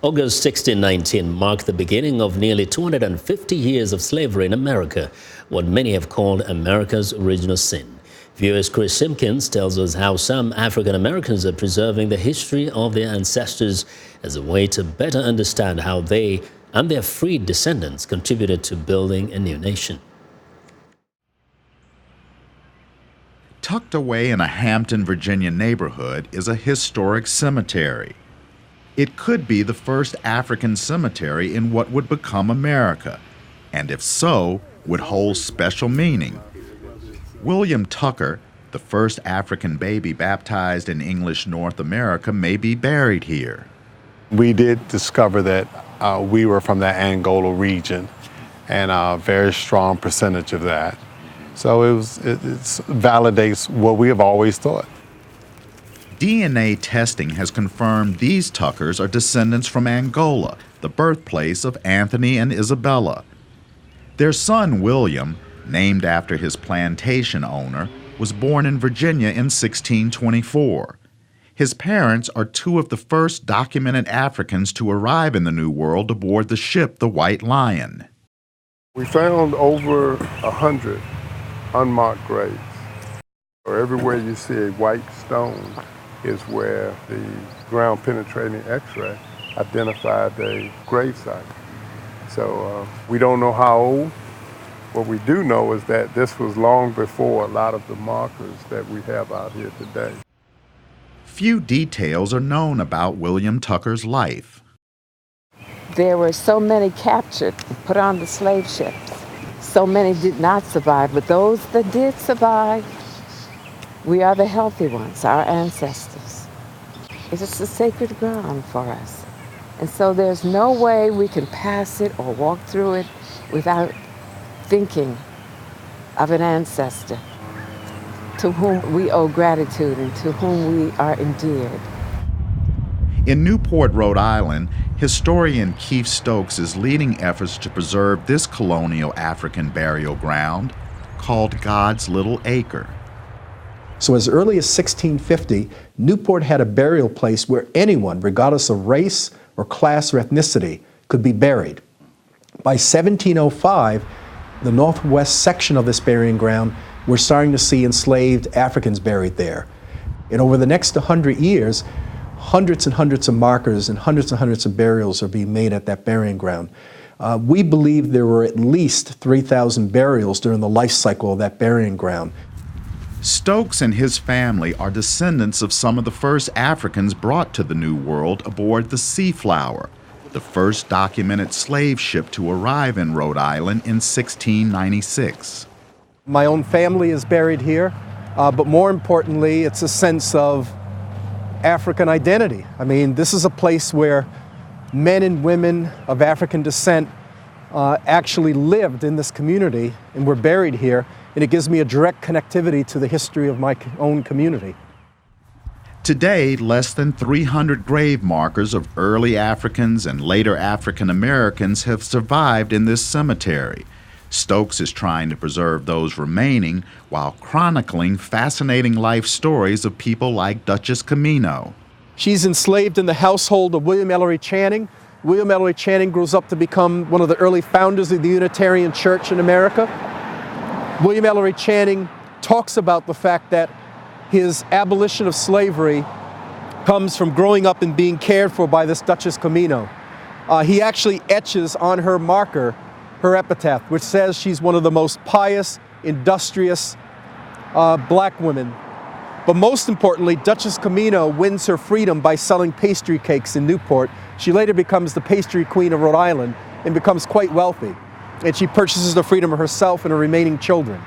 August 1619 marked the beginning of nearly 250 years of slavery in America, what many have called America's original sin. Viewers Chris Simkins tells us how some African Americans are preserving the history of their ancestors as a way to better understand how they and their freed descendants contributed to building a new nation. Tucked away in a Hampton, Virginia neighborhood is a historic cemetery. It could be the first African cemetery in what would become America, and if so, would hold special meaning. William Tucker, the first African baby baptized in English North America, may be buried here. We did discover that we were from that Angola region, and a very strong percentage of that. So it validates what we have always thought. DNA testing has confirmed these Tuckers are descendants from Angola, the birthplace of Anthony and Isabella. Their son, William, named after his plantation owner, was born in Virginia in 1624. His parents are two of the first documented Africans to arrive in the New World aboard the ship the White Lion. We found over 100 unmarked graves. Everywhere you see a white stone is where the ground-penetrating X-ray identified a grave site. So we don't know how old. What we do know is that this was long before a lot of the markers that we have out here today. Few details are known about William Tucker's life. There were so many captured and put on the slave ships. So many did not survive, but those that did survive, we are the healthy ones, our ancestors. It is the sacred ground for us. And so there's no way we can pass it or walk through it without thinking of an ancestor to whom we owe gratitude and to whom we are endeared. In Newport, Rhode Island, historian Keith Stokes is leading efforts to preserve this colonial African burial ground called God's Little Acre. So as early as 1650, Newport had a burial place where anyone, regardless of race or class or ethnicity, could be buried. By 1705, the northwest section of this burying ground, we're starting to see enslaved Africans buried there. And over the next 100 years, hundreds and hundreds of markers and hundreds of burials are being made at that burying ground. We believe there were at least 3,000 burials during the life cycle of that burying ground. Stokes and his family are descendants of some of the first Africans brought to the New World aboard the Seaflower, the first documented slave ship to arrive in Rhode Island in 1696. My own family is buried here, but more importantly, it's a sense of African identity. I mean, this is a place where men and women of African descent actually lived in this community and were buried here, and it gives me a direct connectivity to the history of my own community. Today, less than 300 grave markers of early Africans and later African Americans have survived in this cemetery. Stokes is trying to preserve those remaining while chronicling fascinating life stories of people like Duchess Camino. She's enslaved in the household of William Ellery Channing. William Ellery Channing grows up to become one of the early founders of the Unitarian Church in America. William Ellery Channing talks about the fact that his abolition of slavery comes from growing up and being cared for by this Duchess Camino. He actually etches on her marker her epitaph, which says she's one of the most pious, industrious black women. But most importantly, Duchess Camino wins her freedom by selling pastry cakes in Newport. She later becomes the pastry queen of Rhode Island and becomes quite wealthy. And she purchases the freedom of herself and her remaining children.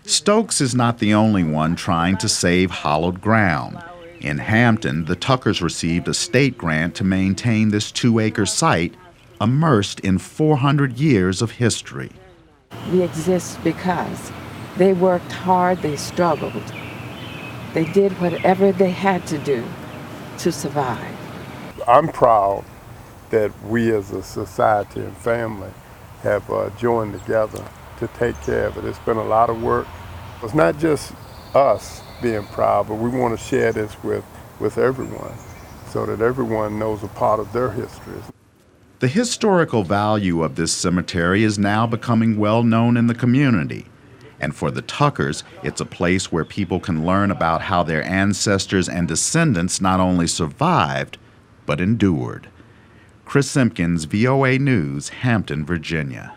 Stokes is not the only one trying to save hallowed ground. In Hampton, the Tuckers received a state grant to maintain this 2-acre site immersed in 400 years of history. We exist because they worked hard, they struggled. They did whatever they had to do to survive. I'm proud that we as a society and family have joined together to take care of it. It's been a lot of work. It's not just us being proud, but we want to share this with everyone. so that everyone knows a part of their history. The historical value of this cemetery is now becoming well known in the community. And for the Tuckers, it's a place where people can learn about how their ancestors and descendants not only survived, but endured. Chris Simkins, VOA News, Hampton, Virginia.